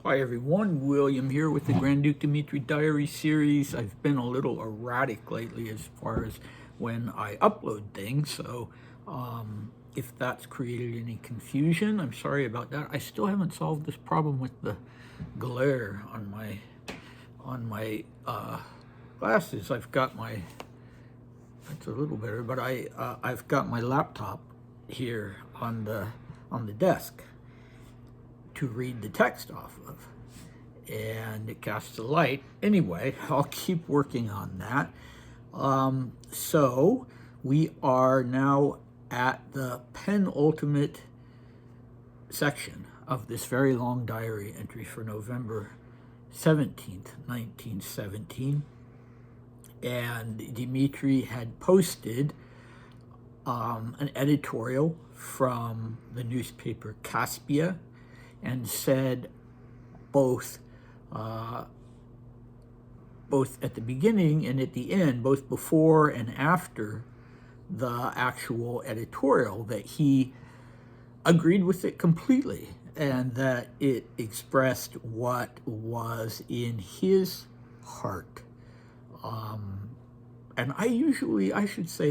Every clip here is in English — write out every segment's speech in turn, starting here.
Hi everyone, William here with the Grand Duke Dmitri Diary series. I've been a little erratic lately as far as when I upload things, so if that's created any confusion, I'm sorry about that. I still haven't solved this problem with the glare on my glasses. I've got my That's a little better, but I've got my laptop here on the desk to read the text off of, and it casts a light. Anyway, I'll keep working on that. So we are now at the penultimate section of this very long diary entry for November 17th, 1917. And Dmitri had posted an editorial from the newspaper Caspia and said both both at the beginning and at the end, both before and after the actual editorial, that he agreed with it completely and that it expressed what was in his heart. And I should say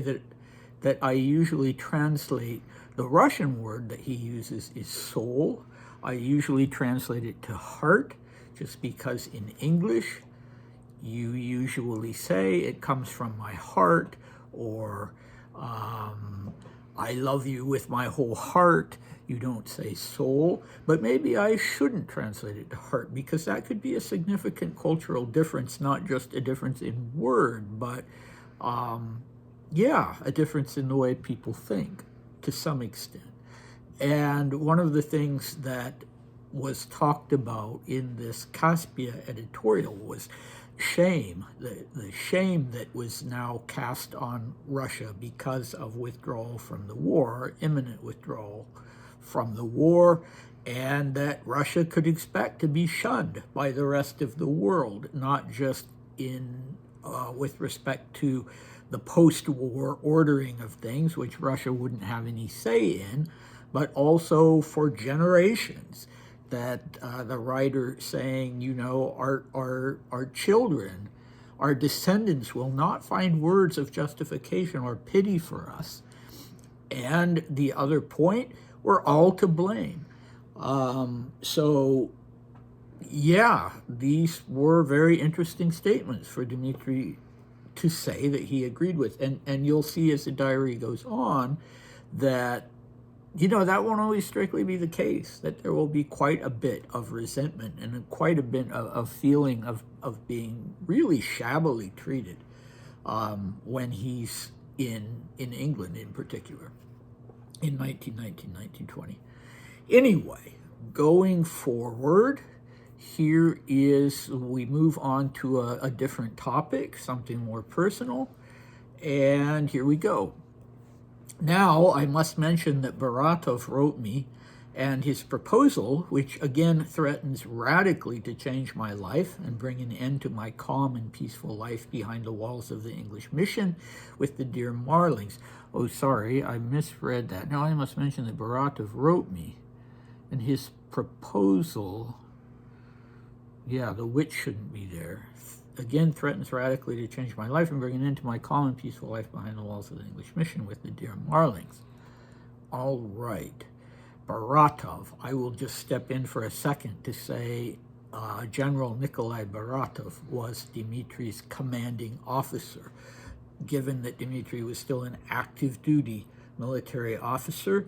that I usually translate the Russian word that he uses is soul. I usually translate it to heart, just because in English you usually say it comes from my heart, or I love you with my whole heart. You don't say soul, but maybe I shouldn't translate it to heart, because that could be a significant cultural difference, not just a difference in word, but a difference in the way people think to some extent. And one of the things that was talked about in this Caspia editorial was shame, the shame that was now cast on Russia because of withdrawal from the war, imminent withdrawal from the war, and that Russia could expect to be shunned by the rest of the world, not just in with respect to the post-war ordering of things, which Russia wouldn't have any say in, but also for generations. That the writer saying, our children, our descendants will not find words of justification or pity for us. And the other point, we're all to blame. These were very interesting statements for Dmitri to say that he agreed with. And you'll see as the diary goes on that, that won't always strictly be the case, that there will be quite a bit of resentment and quite a bit of feeling of being really shabbily treated when he's in England in particular in 1919, 1920. Anyway, going forward, we move on to a different topic, something more personal, and here we go. Now, I must mention that Baratov wrote me, and his proposal, which again threatens radically to change my life and bring an end to my calm and peaceful life behind the walls of the English mission with the dear Marlings. Oh, sorry, I misread that. Now I must mention that Baratov wrote me, and his proposal, the which shouldn't be there, again threatens radically to change my life and bring an end to my calm and peaceful life behind the walls of the English mission with the dear Marlings. All right. Baratov, I will just step in for a second to say General Nikolai Baratov was Dmitri's commanding officer. Given that Dmitri was still an active duty military officer,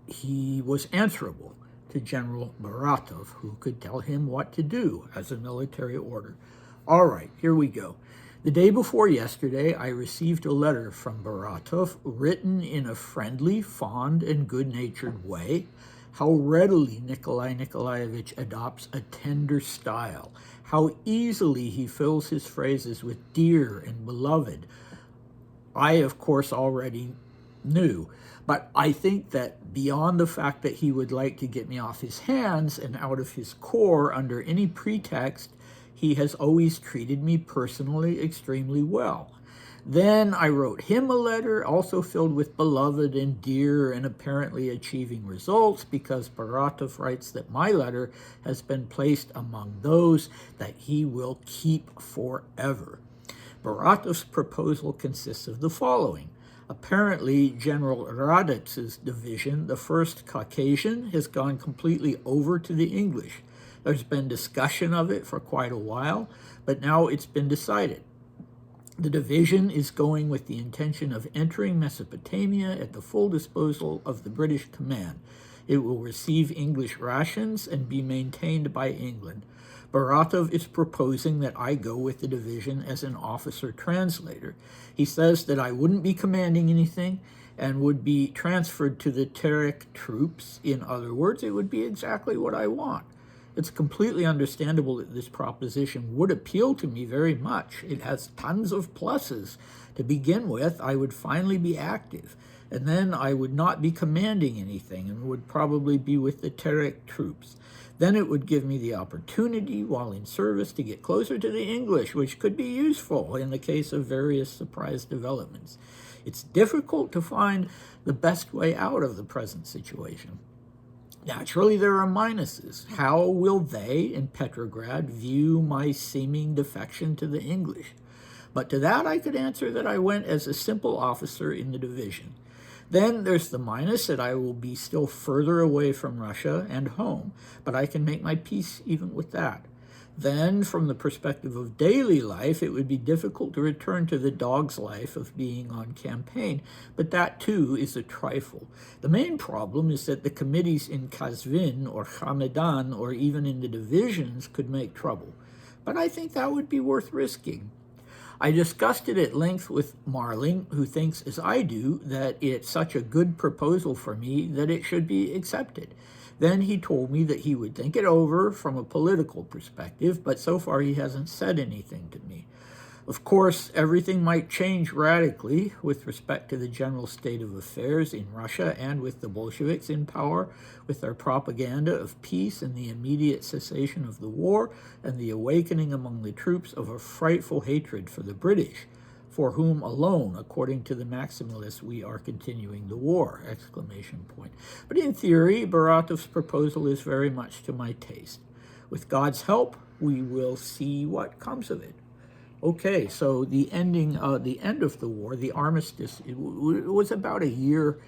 he was answerable to General Baratov, who could tell him what to do as a military order. All right, here we go. The day before yesterday, I received a letter from Baratov, written in a friendly, fond, and good-natured way. How readily Nikolai Nikolaevich adopts a tender style. How easily he fills his phrases with dear and beloved. I, of course, already knew. But I think that beyond the fact that he would like to get me off his hands and out of his corps under any pretext, he has always treated me personally extremely well. Then I wrote him a letter, also filled with beloved and dear and apparently achieving results, because Baratov writes that my letter has been placed among those that he will keep forever. Baratov's proposal consists of the following. Apparently, General Radetz's division, the 1st Caucasian, has gone completely over to the English. There's been discussion of it for quite a while, but now it's been decided. The division is going with the intention of entering Mesopotamia at the full disposal of the British command. It will receive English rations and be maintained by England. Baratov is proposing that I go with the division as an officer translator. He says that I wouldn't be commanding anything and would be transferred to the Terek troops. In other words, it would be exactly what I want. It's completely understandable that this proposition would appeal to me very much. It has tons of pluses. To begin with, I would finally be active, and then I would not be commanding anything and would probably be with the Terek troops. Then it would give me the opportunity, while in service, to get closer to the English, which could be useful in the case of various surprise developments. It's difficult to find the best way out of the present situation. Naturally, there are minuses. How will they in Petrograd view my seeming defection to the English? But to that I could answer that I went as a simple officer in the division. Then there's the minus that I will be still further away from Russia and home, but I can make my peace even with that. Then, from the perspective of daily life, it would be difficult to return to the dog's life of being on campaign, but that too is a trifle. The main problem is that the committees in Kazvin or Hamadan or even in the divisions could make trouble, but I think that would be worth risking. I discussed it at length with Marling, who thinks, as I do, that it's such a good proposal for me that it should be accepted. Then he told me that he would think it over from a political perspective, but so far he hasn't said anything to me. Of course, everything might change radically with respect to the general state of affairs in Russia and with the Bolsheviks in power, with their propaganda of peace and the immediate cessation of the war, and the awakening among the troops of a frightful hatred for the British, for whom alone, according to the Maximalists, we are continuing the war! But in theory, Baratov's proposal is very much to my taste. With God's help, we will see what comes of it. Okay, so the end of the war, the armistice, it was about a year,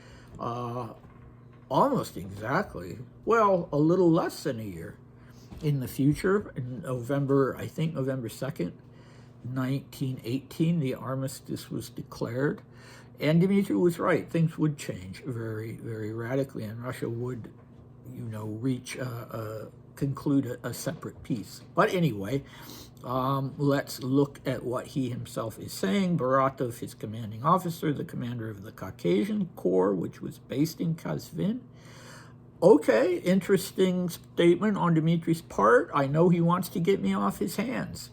almost exactly, well, a little less than a year. In the future, in November 2nd, 1918, the armistice was declared, and Dmitri was right. Things would change very, very radically, and Russia would, conclude a separate peace. But anyway, let's look at what he himself is saying. Baratov, his commanding officer, the commander of the Caucasian Corps, which was based in Kazvin. Okay, interesting statement on Dmitri's part. I know he wants to get me off his hands.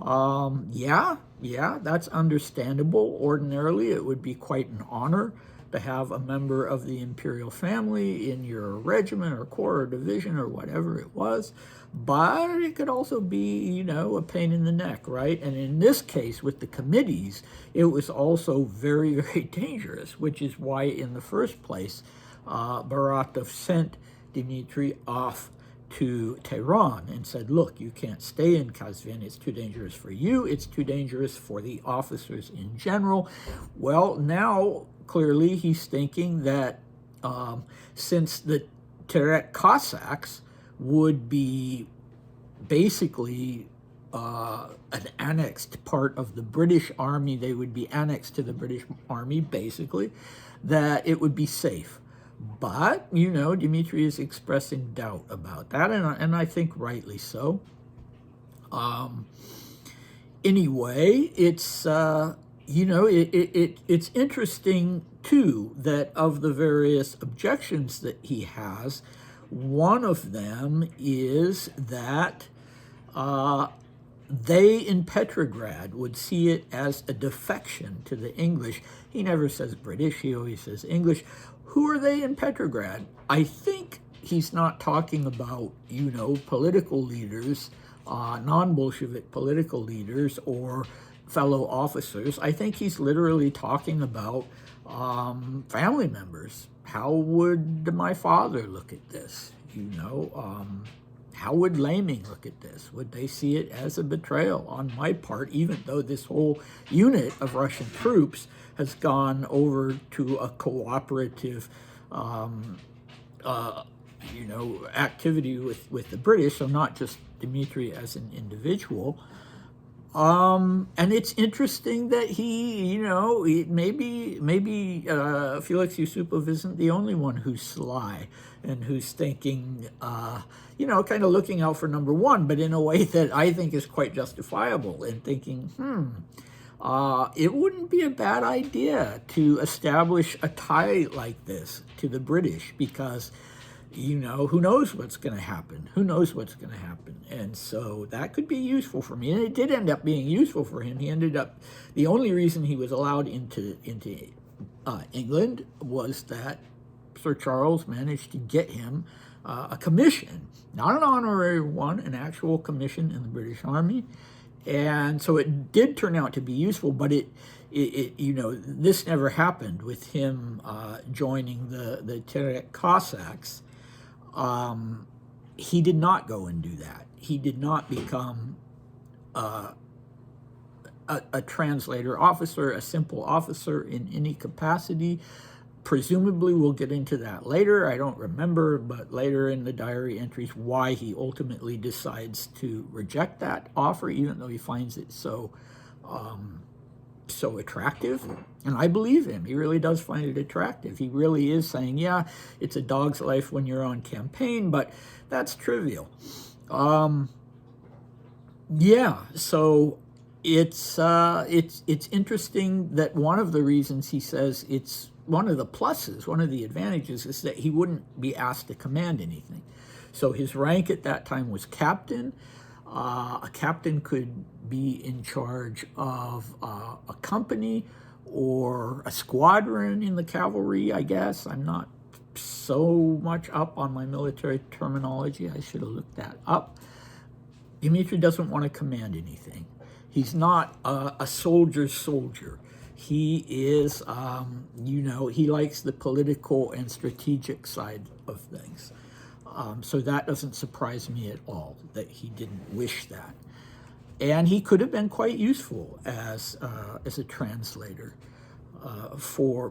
Yeah, that's understandable. Ordinarily, it would be quite an honor to have a member of the imperial family in your regiment or corps or division or whatever it was, but it could also be, a pain in the neck, right? And in this case, with the committees, it was also very, very dangerous, which is why, in the first place, Baratov sent Dmitri off to Teheran and said, look, you can't stay in Kazvin. It's too dangerous for you. It's too dangerous for the officers in general. Well, now, clearly, he's thinking that since the Terek Cossacks would be basically an annexed part of the British army, they would be annexed to the British army, basically, that it would be safe. But, Dmitri is expressing doubt about that, and I think rightly so. Anyway, it's, it's interesting, too, that of the various objections that he has, one of them is that they in Petrograd would see it as a defection to the English. He never says British, he always says English. Who are they in Petrograd? I think he's not talking about, political leaders, non-Bolshevik political leaders, or fellow officers. I think he's literally talking about family members. How would my father look at this? How would Laming look at this? Would they see it as a betrayal on my part, even though this whole unit of Russian troops has gone over to a cooperative activity with the British, so not just Dmitri as an individual. And it's interesting that maybe Felix Yusupov isn't the only one who's sly and who's thinking, kind of looking out for number one, but in a way that I think is quite justifiable, and thinking, it wouldn't be a bad idea to establish a tie like this to the British, because who knows what's going to happen? Who knows what's going to happen? And so that could be useful for me. And it did end up being useful for him. The only reason he was allowed into England was that Sir Charles managed to get him a commission, not an honorary one, an actual commission in the British Army. And so it did turn out to be useful, but this never happened with him joining the Terek Cossacks. He did not go and do that. He did not become a translator officer, a simple officer in any capacity. Presumably, we'll get into that later. I don't remember, but later in the diary entries, why he ultimately decides to reject that offer, even though he finds it so attractive. And I believe him. He really does find it attractive. He really is saying, yeah, it's a dog's life when you're on campaign, but that's trivial. So it's interesting that one of the reasons he says it's one of the pluses, one of the advantages, is that he wouldn't be asked to command anything. So his rank at that time was captain. A captain could be in charge of a company or a squadron in the cavalry, I guess. I'm not so much up on my military terminology. I should have looked that up. Dmitri doesn't want to command anything. He's not a soldier's soldier. He is, he likes the political and strategic side of things. So that doesn't surprise me at all, that he didn't wish that. And he could have been quite useful as a translator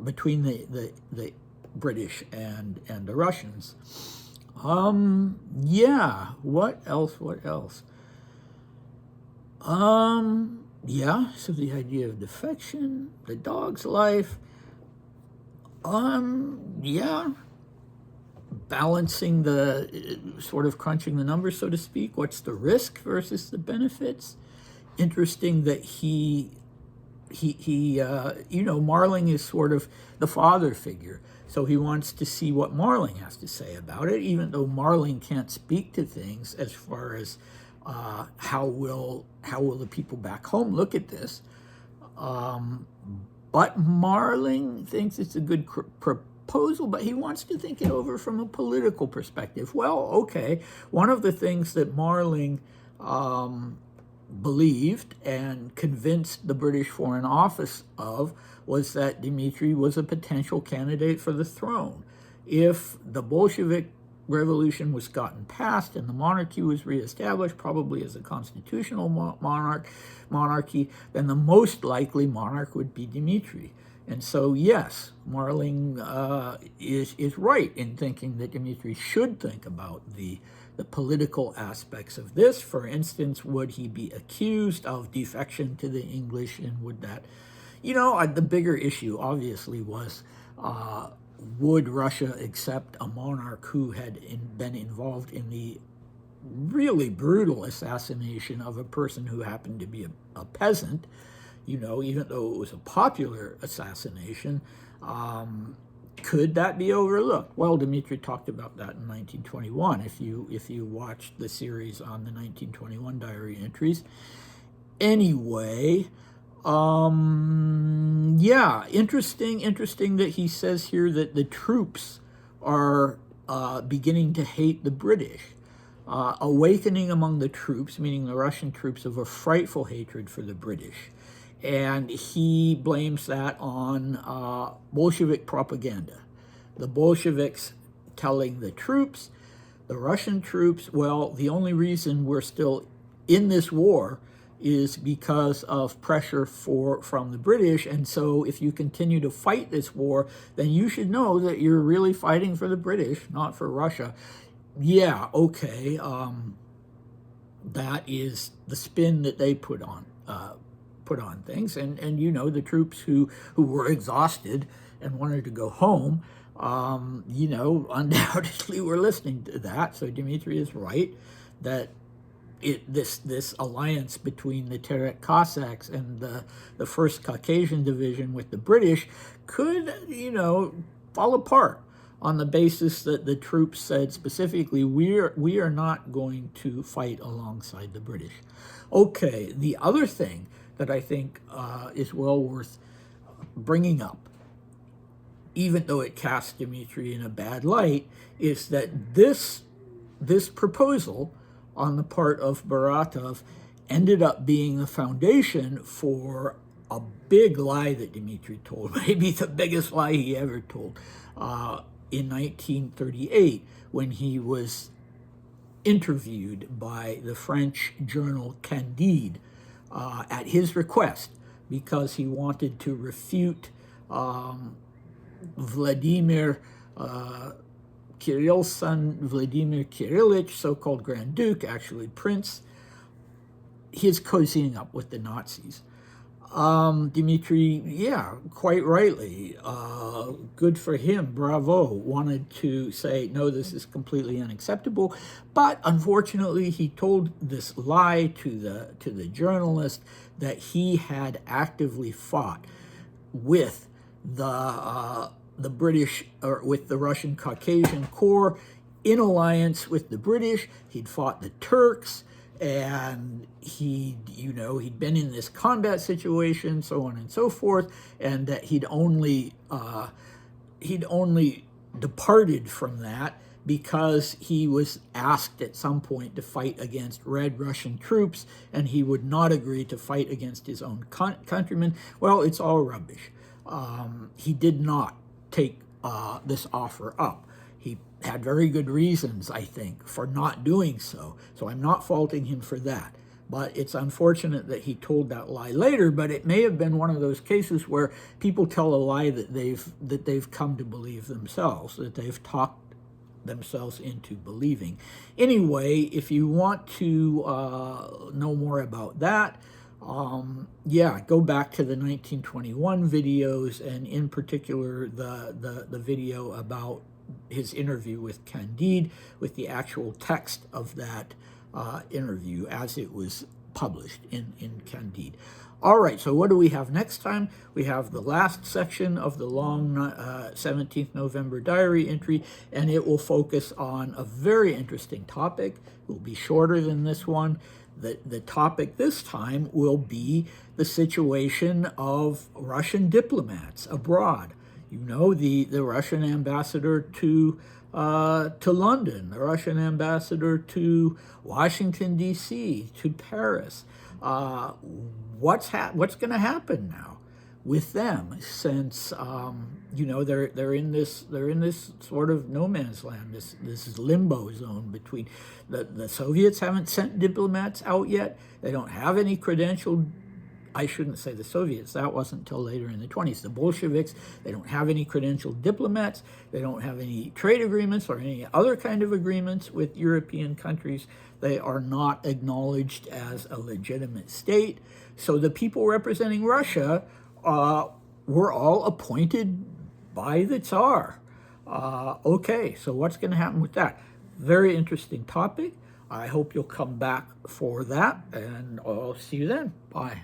between the British and the Russians. What else? So the idea of defection, the dog's life, balancing sort of crunching the numbers, so to speak. What's the risk versus the benefits? Interesting that he Marling is sort of the father figure. So he wants to see what Marling has to say about it, even though Marling can't speak to things as far as how will the people back home look at this. But Marling thinks it's a good proposal, but he wants to think it over from a political perspective. Well, okay, one of the things that Marling believed and convinced the British Foreign Office of was that Dmitri was a potential candidate for the throne. If the Bolshevik Revolution was gotten past and the monarchy was reestablished, probably as a constitutional monarchy, then the most likely monarch would be Dmitri. And so, yes, Marling is right in thinking that Dmitri should think about the political aspects of this. For instance, would he be accused of defection to the English, and would that, the bigger issue obviously was, would Russia accept a monarch who had been involved in the really brutal assassination of a person who happened to be a peasant, even though it was a popular assassination? Could that be overlooked? Well, Dmitri talked about that in 1921, if you watched the series on the 1921 diary entries. Anyway, interesting that he says here that the troops are beginning to hate the British. Awakening among the troops, meaning the Russian troops, of a frightful hatred for the British. and he blames that on Bolshevik propaganda. The Bolsheviks telling the troops, the Russian troops, well, the only reason we're still in this war is because of pressure from the British, and so if you continue to fight this war, then you should know that you're really fighting for the British, not for Russia. Yeah, okay, that is the spin that they put on things, and you know, the troops who were exhausted and wanted to go home, you know, undoubtedly were listening to that. So Dmitri is right that this alliance between the Terek Cossacks and the 1st Caucasian Division with the British could, you know, fall apart on the basis that the troops said specifically, we are not going to fight alongside the British. Okay, the other thing that I think is well worth bringing up, even though it casts Dmitri in a bad light, is that this proposal on the part of Baratov ended up being the foundation for a big lie that Dmitri told, maybe the biggest lie he ever told, in 1938, when he was interviewed by the French journal Candide at his request, because he wanted to refute Vladimir Kirill's son, Vladimir Kirillich, so-called Grand Duke, actually Prince, his cozying up with the Nazis. Dmitri, yeah, quite rightly, good for him, bravo, wanted to say, no, this is completely unacceptable, but unfortunately he told this lie to the journalist that he had actively fought with the British, or with the Russian Caucasian Corps in alliance with the British. He'd fought the Turks, and he'd been in this combat situation, so on and so forth, and that he'd only departed from that because he was asked at some point to fight against Red Russian troops, and he would not agree to fight against his own countrymen. Well, it's all rubbish. He did not take this offer up. He had very good reasons, I think, for not doing so. So I'm not faulting him for that. But it's unfortunate that he told that lie later, but it may have been one of those cases where people tell a lie that they've come to believe themselves, that they've talked themselves into believing. Anyway, if you want to know more about that, yeah, go back to the 1921 videos, and in particular the video about his interview with Candide, with the actual text of that interview as it was published in Candide. All right, so what do we have next time? We have the last section of the long 17th November diary entry, and it will focus on a very interesting topic. It will be shorter than this one. The topic this time will be the situation of Russian diplomats abroad. You know, the Russian ambassador to London, the Russian ambassador to Washington, D.C., to Paris. What's going to happen now with them, since you know, they're in this sort of no man's land, this limbo zone between the Soviets haven't sent diplomats out yet. They don't have any credentialed. I shouldn't say the Soviets, that wasn't until later in the 20s. The Bolsheviks, they don't have any credentialed diplomats. They don't have any trade agreements or any other kind of agreements with European countries. They are not acknowledged as a legitimate state. So the people representing Russia were all appointed by the Tsar. Okay, so what's going to happen with that? Very interesting topic. I hope you'll come back for that, and I'll see you then. Bye.